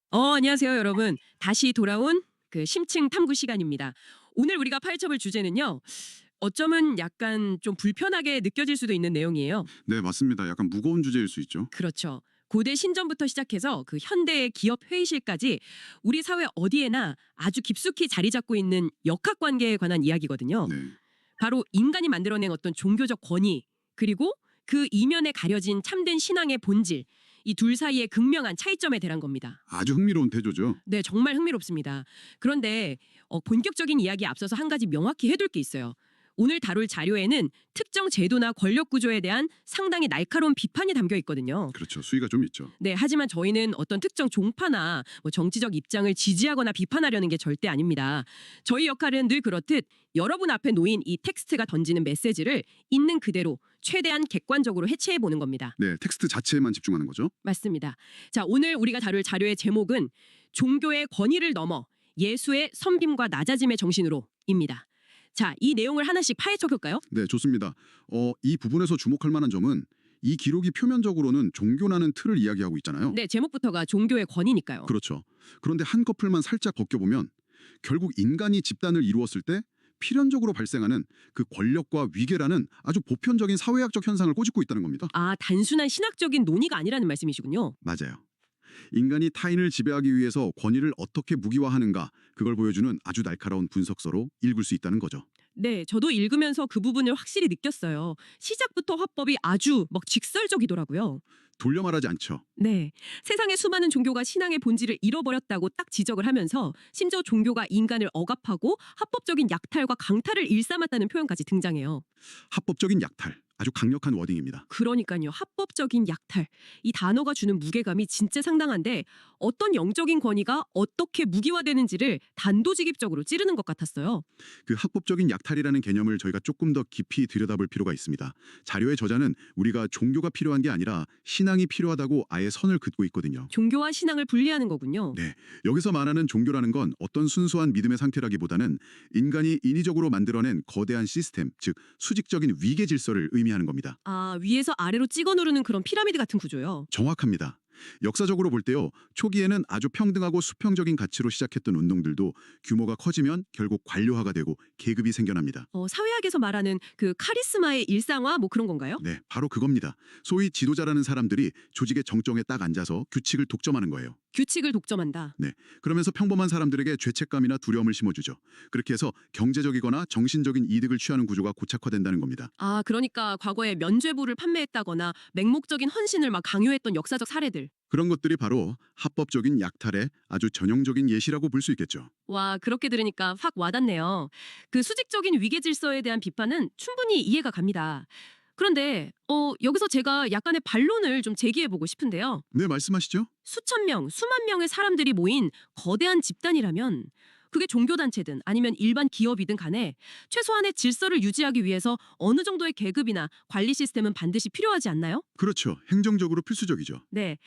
안녕하세요, 여러분. 다시 돌아온 그 심층 탐구 시간입니다. 오늘 우리가 파헤쳐볼 주제는요. 어쩌면 약간 좀 불편하게 느껴질 수도 있는 내용이에요. 네, 맞습니다. 약간 무거운 주제일 수 있죠. 그렇죠. 고대 신전부터 시작해서 그 현대의 기업 회의실까지 우리 사회 어디에나 아주 깊숙이 자리 잡고 있는 역학관계에 관한 이야기거든요. 네. 바로 인간이 만들어낸 어떤 종교적 권위, 그리고 그 이면에 가려진 참된 신앙의 본질, 이 둘 사이의 극명한 차이점에 대한 겁니다. 아주 흥미로운 태조죠. 네, 정말 흥미롭습니다. 그런데 본격적인 이야기에 앞서서 한 가지 명확히 해둘 게 있어요. 오늘 다룰 자료에는 특정 제도나 권력 구조에 대한 상당히 날카로운 비판이 담겨 있거든요. 그렇죠. 수위가 좀 있죠. 네, 하지만 저희는 어떤 특정 종파나 정치적 입장을 지지하거나 비판하려는 게 절대 아닙니다. 저희 역할은 늘 그렇듯 여러분 앞에 놓인 이 텍스트가 던지는 메시지를 있는 그대로 최대한 객관적으로 해체해 보는 겁니다. 네, 텍스트 자체에만 집중하는 거죠. 맞습니다. 자, 오늘 우리가 다룰 자료의 제목은 종교의 권위를 넘어 예수의 선빔과 낮아짐의 정신으로입니다. 자, 이 내용을 하나씩 파헤쳐 볼까요? 네, 좋습니다. 이 부분에서 주목할 만한 점은 이 기록이 표면적으로는 종교라는 틀을 이야기하고 있잖아요. 네, 제목부터가 종교의 권위니까요. 그렇죠. 그런데 한꺼풀만 살짝 벗겨보면 결국 인간이 집단을 이루었을 때 필연적으로 발생하는 그 권력과 위계라는 아주 보편적인 사회학적 현상을 꼬집고 있다는 겁니다. 아, 단순한 신학적인 논의가 아니라는 말씀이시군요. 맞아요. 인간이 타인을 지배하기 위해서 권위를 어떻게 무기화하는가, 그걸 보여주는 아주 날카로운 분석서로 읽을 수 있다는 거죠. 네, 저도 읽으면서 그 부분을 확실히 느꼈어요. 시작부터 화법이 아주 직설적이더라고요. 돌려 말하지 않죠. 네, 세상의 수많은 종교가 신앙의 본질을 잃어버렸다고 딱 지적을 하면서 심지어 종교가 인간을 억압하고 합법적인 약탈과 강탈을 일삼았다는 표현까지 등장해요. 합법적인 약탈, 아주 강력한 워딩입니다. 그러니까요. 합법적인 약탈. 이 단어가 주는 무게감이 진짜 상당한데 어떤 영적인 권위가 어떻게 무기화되는지를 단도직입적으로 찌르는 것 같았어요. 그 합법적인 약탈이라는 개념을 저희가 조금 더 깊이 들여다볼 필요가 있습니다. 자료의 저자는 우리가 종교가 필요한 게 아니라 신앙이 필요하다고 아예 선을 긋고 있거든요. 종교와 신앙을 분리하는 거군요. 네, 여기서 말하는 종교라는 건 어떤 순수한 믿음의 상태라기보다는 인간이 인위적으로 만들어낸 거대한 시스템, 즉 수직적인 위계 질서를 의미하는 겁니다. 아, 위에서 아래로 찍어 누르는 그런 피라미드 같은 구조요. 정확합니다. 역사적으로 볼 때요, 초기에는 아주 평등하고 수평적인 가치로 시작했던 운동들도 규모가 커지면 결국 관료화가 되고 계급이 생겨납니다. 사회학에서 말하는 그 카리스마의 일상화 그런 건가요? 네, 바로 그겁니다. 소위 지도자라는 사람들이 조직의 정점에 딱 앉아서 규칙을 독점하는 거예요. 규칙을 독점한다. 네, 그러면서 평범한 사람들에게 죄책감이나 두려움을 심어주죠. 그렇게 해서 경제적이거나 정신적인 이득을 취하는 구조가 고착화된다는 겁니다. 아, 그러니까 과거에 면죄부를 판매했다거나 맹목적인 헌신을 강요했던 역사적 사례들. 그런 것들이 바로 합법적인 약탈의 아주 전형적인 예시라고 볼 수 있겠죠. 와, 그렇게 들으니까 확 와닿네요. 그 수직적인 위계 질서에 대한 비판은 충분히 이해가 갑니다. 그런데 여기서 제가 약간의 반론을 좀 제기해보고 싶은데요. 네, 말씀하시죠. 수천 명, 수만 명의 사람들이 모인 거대한 집단이라면 그게 종교단체든 아니면 일반 기업이든 간에 최소한의 질서를 유지하기 위해서 어느 정도의 계급이나 관리 시스템은 반드시 필요하지 않나요? 그렇죠. 행정적으로 필수적이죠. 네.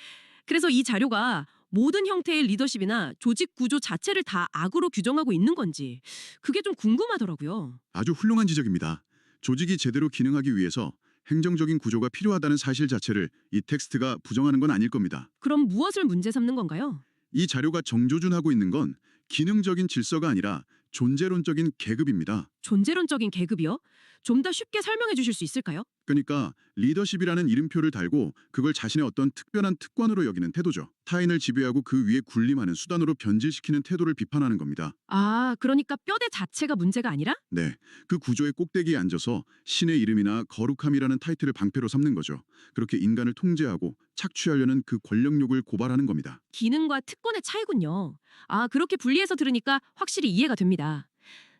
그래서 이 자료가 모든 형태의 리더십이나 조직 구조 자체를 다 악으로 규정하고 있는 건지 그게 좀 궁금하더라고요. 아주 훌륭한 지적입니다. 조직이 제대로 기능하기 위해서 행정적인 구조가 필요하다는 사실 자체를 이 텍스트가 부정하는 건 아닐 겁니다. 그럼 무엇을 문제 삼는 건가요? 이 자료가 정조준하고 있는 건 기능적인 질서가 아니라 존재론적인 계급입니다. 존재론적인 계급이요? 좀 더 쉽게 설명해 주실 수 있을까요? 그러니까 리더십이라는 이름표를 달고 그걸 자신의 어떤 특별한 특권으로 여기는 태도죠. 타인을 지배하고 그 위에 군림하는 수단으로 변질시키는 태도를 비판하는 겁니다. 아, 그러니까 뼈대 자체가 문제가 아니라? 네, 그 구조의 꼭대기에 앉아서 신의 이름이나 거룩함이라는 타이틀을 방패로 삼는 거죠. 그렇게 인간을 통제하고 착취하려는 그 권력욕을 고발하는 겁니다. 기능과 특권의 차이군요. 아, 그렇게 분리해서 들으니까 확실히 이해가 됩니다.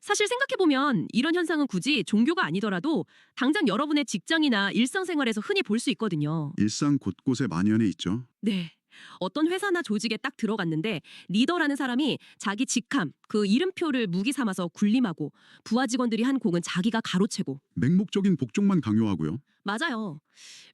사실 생각해보면 이런 현상은 굳이 종교가 아니더라도 당장 여러분의 직장이나 일상생활에서 흔히 볼 수 있거든요. 일상 곳곳에 만연해 있죠. 네. 어떤 회사나 조직에 딱 들어갔는데 리더라는 사람이 자기 직함, 그 이름표를 무기 삼아서 군림하고 부하 직원들이 한 공은 자기가 가로채고. 맹목적인 복종만 강요하고요. 맞아요.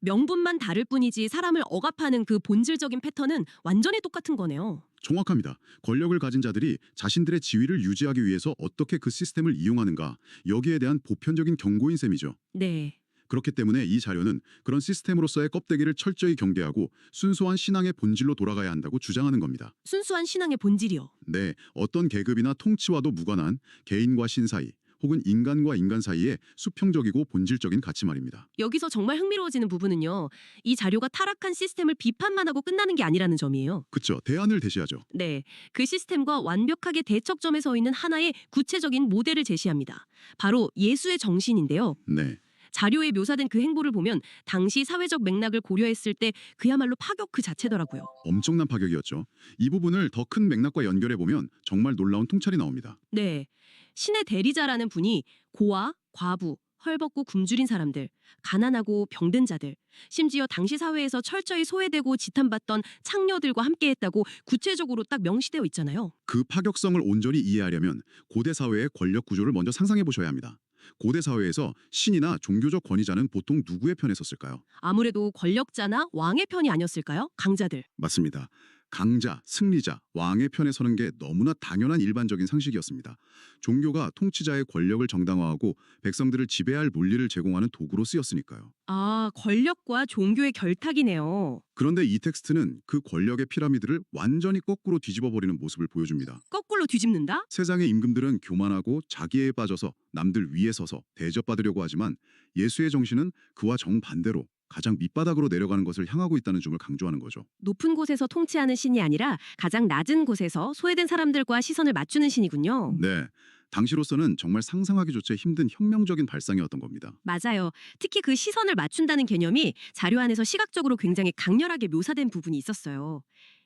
명분만 다를 뿐이지 사람을 억압하는 그 본질적인 패턴은 완전히 똑같은 거네요. 정확합니다. 권력을 가진 자들이 자신들의 지위를 유지하기 위해서 어떻게 그 시스템을 이용하는가, 여기에 대한 보편적인 경고인 셈이죠. 네. 그렇기 때문에 이 자료는 그런 시스템으로서의 껍데기를 철저히 경계하고 순수한 신앙의 본질로 돌아가야 한다고 주장하는 겁니다. 순수한 신앙의 본질이요. 네, 어떤 계급이나 통치와도 무관한 개인과 신 사이, 혹은 인간과 인간 사이의 수평적이고 본질적인 가치 말입니다. 여기서 정말 흥미로워지는 부분은요. 이 자료가 타락한 시스템을 비판만 하고 끝나는 게 아니라는 점이에요. 그쵸, 대안을 제시하죠. 네, 그 시스템과 완벽하게 대척점에 서 있는 하나의 구체적인 모델을 제시합니다. 바로 예수의 정신인데요. 네, 자료에 묘사된 그 행보를 보면 당시 사회적 맥락을 고려했을 때 그야말로 파격 그 자체더라고요. 엄청난 파격이었죠. 이 부분을 더 큰 맥락과 연결해 보면 정말 놀라운 통찰이 나옵니다. 네, 신의 대리자라는 분이 고아, 과부, 헐벗고 굶주린 사람들, 가난하고 병든 자들, 심지어 당시 사회에서 철저히 소외되고 지탄받던 창녀들과 함께했다고 구체적으로 딱 명시되어 있잖아요. 그 파격성을 온전히 이해하려면 고대 사회의 권력 구조를 먼저 상상해 보셔야 합니다. 고대 사회에서 신이나 종교적 권위자는 보통 누구의 편에 섰을까요? 아무래도 권력자나 왕의 편이 아니었을까요? 강자들. 맞습니다. 강자, 승리자, 왕의 편에 서는 게 너무나 당연한 일반적인 상식이었습니다. 종교가 통치자의 권력을 정당화하고 백성들을 지배할 논리를 제공하는 도구로 쓰였으니까요. 아, 권력과 종교의 결탁이네요. 그런데 이 텍스트는 그 권력의 피라미드를 완전히 거꾸로 뒤집어버리는 모습을 보여줍니다. 거꾸로 뒤집는다? 세상의 임금들은 교만하고 자기에 빠져서 남들 위에 서서 대접받으려고 하지만 예수의 정신은 그와 정반대로 가장 밑바닥으로 내려가는 것을 향하고 있다는 점을 강조하는 거죠. 높은 곳에서 통치하는 신이 아니라 가장 낮은 곳에서 소외된 사람들과 시선을 맞추는 신이군요. 네, 당시로서는 정말 상상하기조차 힘든 혁명적인 발상이었던 겁니다. 맞아요. 특히 그 시선을 맞춘다는 개념이 자료 안에서 시각적으로 굉장히 강렬하게 묘사된 부분이 있었어요.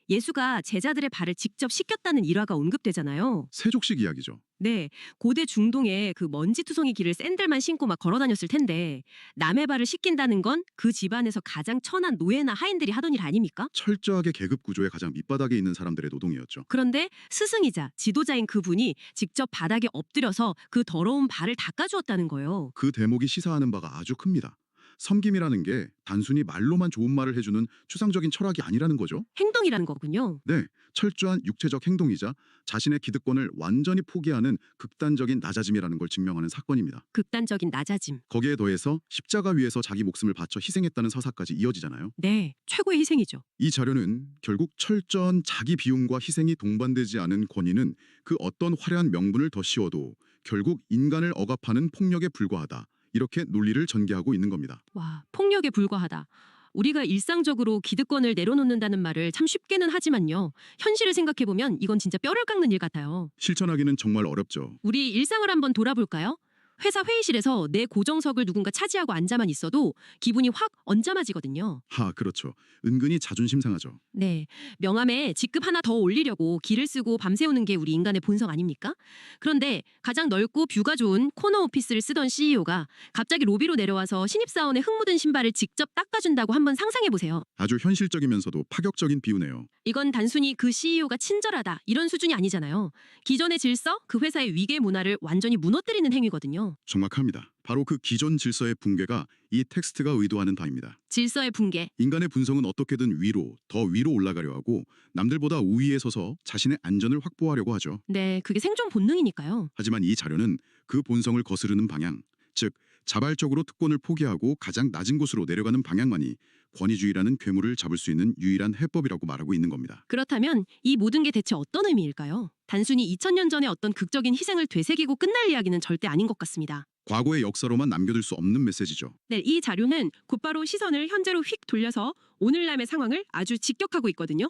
예수가 제자들의 발을 직접 씻겼다는 일화가 언급되잖아요. 세족식 이야기죠. 네, 고대 중동에 그 먼지투성이 길을 샌들만 신고 막 걸어 다녔을 텐데 남의 발을 씻긴다는 건 그 집안에서 가장 천한 노예나 하인들이 하던 일 아닙니까? 철저하게 계급 구조의 가장 밑바닥에 있는 사람들의 노동이었죠. 그런데 스승이자 지도자인 그분이 직접 바닥에 엎드려서 그 더러운 발을 닦아주었다는 거예요. 그 대목이 시사하는 바가 아주 큽니다. 섬김이라는 게 단순히 말로만 좋은 말을 해주는 추상적인 철학이 아니라는 거죠. 행동이라는 거군요. 네, 철저한 육체적 행동이자 자신의 기득권을 완전히 포기하는 극단적인 낮아짐이라는 걸 증명하는 사건입니다. 극단적인 낮아짐. 거기에 더해서 십자가 위에서 자기 목숨을 바쳐 희생했다는 서사까지 이어지잖아요. 네, 최고의 희생이죠. 이 자료는 결국 철저한 자기 비움과 희생이 동반되지 않은 권위는 그 어떤 화려한 명분을 더 씌워도 결국 인간을 억압하는 폭력에 불과하다. 이렇게 논리를 전개하고 있는 겁니다. 와, 폭력에 불과하다. 우리가 일상적으로 기득권을 내려놓는다는 말을 참 쉽게는 하지만요. 현실을 생각해보면 이건 진짜 뼈를 깎는 일 같아요. 실천하기는 정말 어렵죠. 우리 일상을 한번 돌아볼까요? 회사 회의실에서 내 고정석을 누군가 차지하고 앉아만 있어도 기분이 확 언짢아지거든요. 그렇죠. 은근히 자존심 상하죠. 네, 명함에 직급 하나 더 올리려고 기를 쓰고 밤새우는 게 우리 인간의 본성 아닙니까? 그런데 가장 넓고 뷰가 좋은 코너 오피스를 쓰던 CEO가 갑자기 로비로 내려와서 신입사원의 흙 묻은 신발을 직접 닦아준다고 한번 상상해보세요. 아주 현실적이면서도 파격적인 비유네요. 이건 단순히 그 CEO가 친절하다 이런 수준이 아니잖아요. 기존의 질서, 그 회사의 위계 문화를 완전히 무너뜨리는 행위거든요. 정확합니다. 바로 그 기존 질서의 붕괴가 이 텍스트가 의도하는 바입니다. 질서의 붕괴. 인간의 분성은 어떻게든 위로, 더 위로 올라가려 하고 남들보다 우위에 서서 자신의 안전을 확보하려고 하죠. 네, 그게 생존 본능이니까요. 하지만 이 자료는 그 본성을 거스르는 방향, 즉 자발적으로 특권을 포기하고 가장 낮은 곳으로 내려가는 방향만이 권위주의라는 괴물을 잡을 수 있는 유일한 해법이라고 말하고 있는 겁니다. 그렇다면 이 모든 게 대체 어떤 의미일까요? 단순히 2000년 전의 어떤 극적인 희생을 되새기고 끝날 이야기는 절대 아닌 것 같습니다. 과거의 역사로만 남겨둘 수 없는 메시지죠. 네, 이 자료는 곧바로 시선을 현재로 휙 돌려서 오늘날의 상황을 아주 직격하고 있거든요.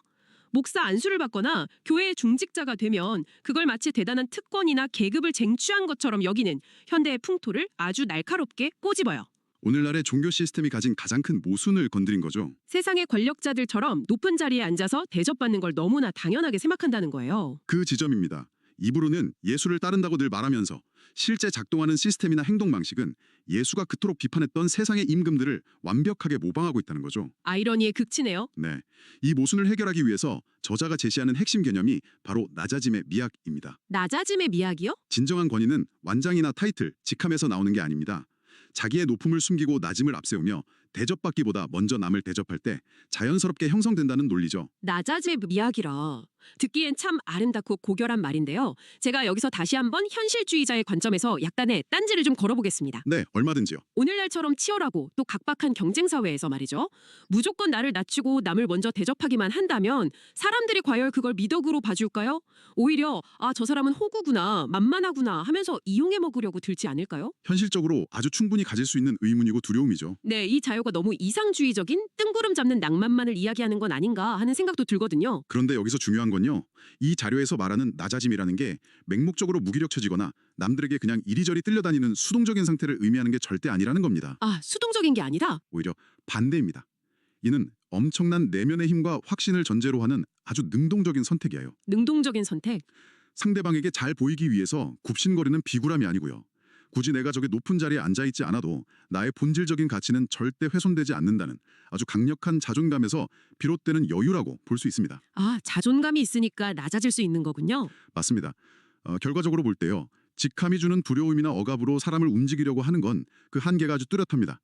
목사 안수를 받거나 교회의 중직자가 되면 그걸 마치 대단한 특권이나 계급을 쟁취한 것처럼 여기는 현대의 풍토를 아주 날카롭게 꼬집어요. 오늘날의 종교 시스템이 가진 가장 큰 모순을 건드린 거죠. 세상의 권력자들처럼 높은 자리에 앉아서 대접받는 걸 너무나 당연하게 생각한다는 거예요. 그 지점입니다. 입으로는 예수를 따른다고 늘 말하면서 실제 작동하는 시스템이나 행동 방식은 예수가 그토록 비판했던 세상의 임금들을 완벽하게 모방하고 있다는 거죠. 아이러니의 극치네요. 네, 이 모순을 해결하기 위해서 저자가 제시하는 핵심 개념이 바로 낮아짐의 미학입니다. 낮아짐의 미학이요? 진정한 권위는 완장이나 타이틀, 직함에서 나오는 게 아닙니다. 자기의 높음을 숨기고 낮음을 앞세우며 대접받기보다 먼저 남을 대접할 때 자연스럽게 형성된다는 논리죠. 낮아짐의 미학이라. 듣기엔 참 아름답고 고결한 말인데요. 제가 여기서 다시 한번 현실주의자의 관점에서 약간의 딴지를 좀 걸어보겠습니다. 네, 얼마든지요. 오늘날처럼 치열하고 또 각박한 경쟁 사회에서 말이죠. 무조건 나를 낮추고 남을 먼저 대접하기만 한다면 사람들이 과연 그걸 미덕으로 봐줄까요? 오히려 저 사람은 호구구나, 만만하구나 하면서 이용해 먹으려고 들지 않을까요? 현실적으로 아주 충분히 가질 수 있는 의문이고 두려움이죠. 네, 이 자유가 너무 이상주의적인 뜬구름 잡는 낭만만을 이야기하는 건 아닌가 하는 생각도 들거든요. 그런데 여기서 중요한 건요. 이 자료에서 말하는 낮아짐이라는 게 맹목적으로 무기력해지거나 남들에게 그냥 이리저리 끌려다니는 수동적인 상태를 의미하는 게 절대 아니라는 겁니다. 수동적인 게 아니다. 오히려 반대입니다. 이는 엄청난 내면의 힘과 확신을 전제로 하는 아주 능동적인 선택이에요. 능동적인 선택. 상대방에게 잘 보이기 위해서 굽신거리는 비굴함이 아니고요. 굳이 내가 저기 높은 자리에 앉아있지 않아도 나의 본질적인 가치는 절대 훼손되지 않는다는 아주 강력한 자존감에서 비롯되는 여유라고 볼 수 있습니다. 자존감이 있으니까 낮아질 수 있는 거군요. 맞습니다. 결과적으로 볼 때요. 직함이 주는 두려움이나 억압으로 사람을 움직이려고 하는 건 그 한계가 아주 뚜렷합니다.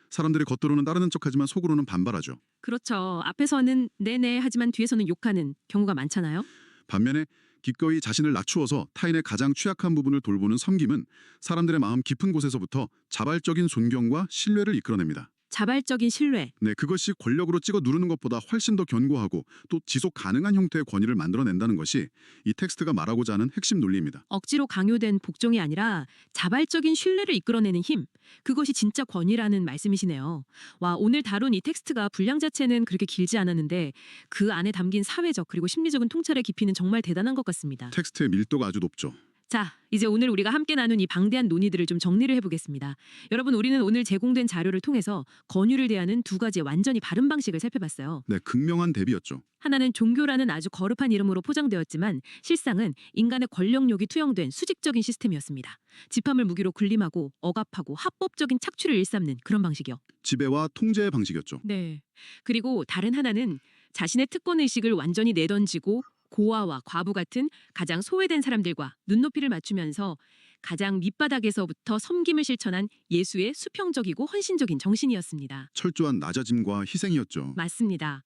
사람들이 겉으로는 따르는 척하지만 속으로는 반발하죠. 그렇죠. 앞에서는 네네 하지만 뒤에서는 욕하는 경우가 많잖아요. 반면에 기꺼이 자신을 낮추어서 타인의 가장 취약한 부분을 돌보는 섬김은 사람들의 마음 깊은 곳에서부터 자발적인 존경과 신뢰를 이끌어냅니다. 자발적인 신뢰. 네, 그것이 권력으로 찍어 누르는 것보다 훨씬 더 견고하고 또 지속 가능한 형태의 권위를 만들어낸다는 것이 이 텍스트가 말하고자 하는 핵심 논리입니다. 억지로 강요된 복종이 아니라 자발적인 신뢰를 이끌어내는 힘. 그것이 진짜 권위라는 말씀이시네요. 와, 오늘 다룬 이 텍스트가 분량 자체는 그렇게 길지 않았는데 그 안에 담긴 사회적 그리고 심리적인 통찰의 깊이는 정말 대단한 것 같습니다. 텍스트의 밀도가 아주 높죠. 자, 이제 오늘 우리가 함께 나눈 이 방대한 논의들을 좀 정리를 해보겠습니다. 여러분, 우리는 오늘 제공된 자료를 통해서 권유를 대하는 두 가지의 완전히 바른 방식을 살펴봤어요. 네, 극명한 대비였죠. 하나는 종교라는 아주 거룩한 이름으로 포장되었지만 실상은 인간의 권력욕이 투영된 수직적인 시스템이었습니다. 집함을 무기로 군림하고 억압하고 합법적인 착취를 일삼는 그런 방식이요. 지배와 통제의 방식이었죠. 네. 그리고 다른 하나는 자신의 특권의식을 완전히 내던지고 고아와 과부 같은 가장 소외된 사람들과 눈높이를 맞추면서 가장 밑바닥에서부터 섬김을 실천한 예수의 수평적이고 헌신적인 정신이었습니다. 철저한 낮아짐과 희생이었죠. 맞습니다.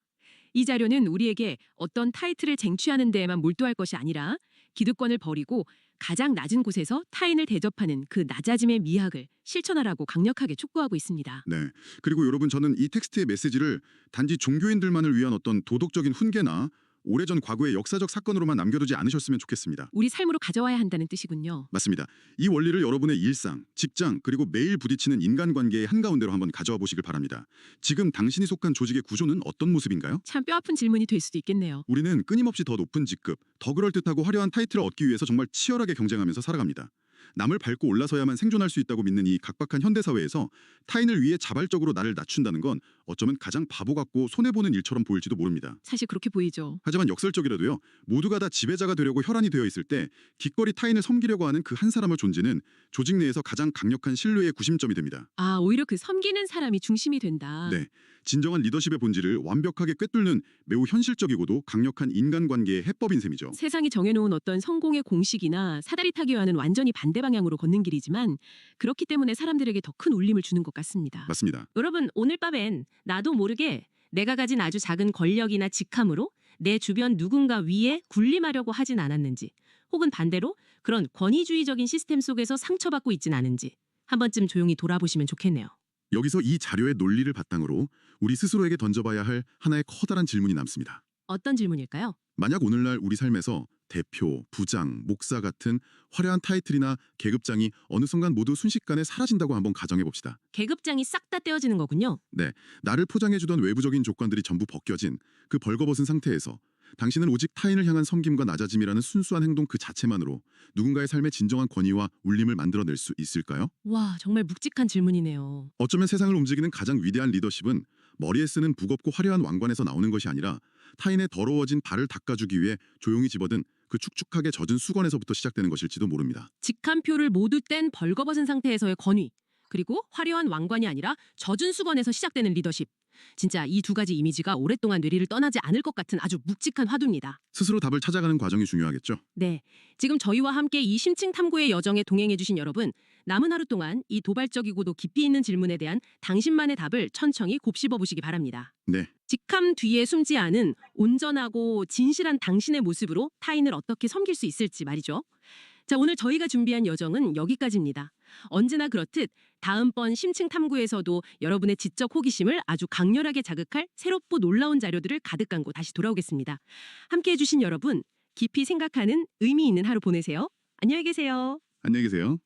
이 자료는 우리에게 어떤 타이틀을 쟁취하는 데에만 몰두할 것이 아니라 기득권을 버리고 가장 낮은 곳에서 타인을 대접하는 그 낮아짐의 미학을 실천하라고 강력하게 촉구하고 있습니다. 네. 그리고 여러분, 저는 이 텍스트의 메시지를 단지 종교인들만을 위한 어떤 도덕적인 훈계나 오래전 과거의 역사적 사건으로만 남겨두지 않으셨으면 좋겠습니다. 우리 삶으로 가져와야 한다는 뜻이군요. 맞습니다. 이 원리를 여러분의 일상, 직장, 그리고 매일 부딪히는 인간관계의 한가운데로 한번 가져와 보시길 바랍니다. 지금 당신이 속한 조직의 구조는 어떤 모습인가요? 참 뼈아픈 질문이 될 수도 있겠네요. 우리는 끊임없이 더 높은 직급, 더 그럴듯하고 화려한 타이틀을 얻기 위해서 정말 치열하게 경쟁하면서 살아갑니다. 남을 밟고 올라서야만 생존할 수 있다고 믿는 이 각박한 현대사회에서 타인을 위해 자발적으로 나를 낮춘다는 건 어쩌면 가장 바보 같고 손해보는 일처럼 보일지도 모릅니다. 사실 그렇게 보이죠. 하지만 역설적이라도요. 모두가 다 지배자가 되려고 혈안이 되어 있을 때 기꺼이 타인을 섬기려고 하는 그 한 사람의 존재는 조직 내에서 가장 강력한 신뢰의 구심점이 됩니다. 오히려 그 섬기는 사람이 중심이 된다. 네, 진정한 리더십의 본질을 완벽하게 꿰뚫는 매우 현실적이고도 강력한 인간관계의 해법인 셈이죠. 세상이 정해놓은 어떤 성공의 공식이나 사다리 타기와는 완전히 반대 방향으로 걷는 길이지만 그렇기 때문에 사람들에게 더 큰 울림을 주는 것 같습니다. 맞습니다. 여러분, 오늘 밤엔 나도 모르게 내가 가진 아주 작은 권력이나 직함으로 내 주변 누군가 위에 군림하려고 하진 않았는지, 혹은 반대로 그런 권위주의적인 시스템 속에서 상처받고 있진 않은지 한 번쯤 조용히 돌아보시면 좋겠네요. 여기서 이 자료의 논리를 바탕으로 우리 스스로에게 던져봐야 할 하나의 커다란 질문이 남습니다. 어떤 질문일까요? 만약 오늘날 우리 삶에서 대표, 부장, 목사 같은 화려한 타이틀이나 계급장이 어느 순간 모두 순식간에 사라진다고 한번 가정해 봅시다. 계급장이 싹 다 떼어지는 거군요. 네, 나를 포장해주던 외부적인 조건들이 전부 벗겨진 그 벌거벗은 상태에서 당신은 오직 타인을 향한 섬김과 낮아짐이라는 순수한 행동 그 자체만으로 누군가의 삶의 진정한 권위와 울림을 만들어낼 수 있을까요? 와, 정말 묵직한 질문이네요. 어쩌면 세상을 움직이는 가장 위대한 리더십은 머리에 쓰는 무겁고 화려한 왕관에서 나오는 것이 아니라 타인의 더러워진 발을 닦아주기 위해 조용히 집어든 그 축축하게 젖은 수건에서부터 시작되는 것일지도 모릅니다. 직함표를 모두 뗀 벌거벗은 상태에서의 권위, 그리고 화려한 왕관이 아니라 젖은 수건에서 시작되는 리더십. 진짜 이 두 가지 이미지가 오랫동안 뇌리를 떠나지 않을 것 같은 아주 묵직한 화두입니다. 스스로 답을 찾아가는 과정이 중요하겠죠. 네, 지금 저희와 함께 이 심층 탐구의 여정에 동행해주신 여러분, 남은 하루 동안 이 도발적이고도 깊이 있는 질문에 대한 당신만의 답을 천천히 곱씹어 보시기 바랍니다. 네. 직함 뒤에 숨지 않은 온전하고 진실한 당신의 모습으로 타인을 어떻게 섬길 수 있을지 말이죠. 자, 오늘 저희가 준비한 여정은 여기까지입니다. 언제나 그렇듯 다음번 심층 탐구에서도 여러분의 지적 호기심을 아주 강렬하게 자극할 새롭고 놀라운 자료들을 가득 안고 다시 돌아오겠습니다. 함께해 주신 여러분, 깊이 생각하는 의미 있는 하루 보내세요. 안녕히 계세요. 안녕히 계세요.